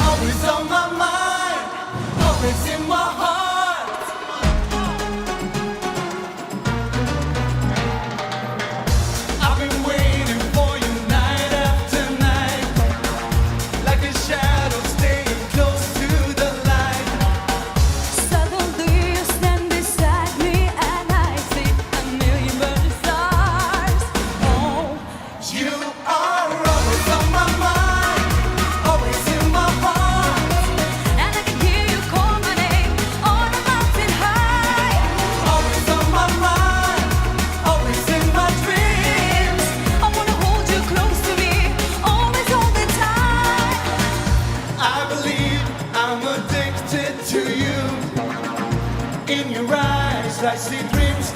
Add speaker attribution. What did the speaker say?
Speaker 1: Always on my mind, always in my heart. I've been waiting for you night after night, like a shadow staying close to the light.
Speaker 2: Suddenly you stand beside me and I see a million burning stars. Oh,
Speaker 1: You are always on my mind, always in my heart.
Speaker 2: and I can hear you call my name on a mountain high.
Speaker 1: Always on my mind, always in my dreams.
Speaker 2: I wanna hold you close to me, always all the time.
Speaker 1: I believe I'm addicted to you. In your eyes I see dreams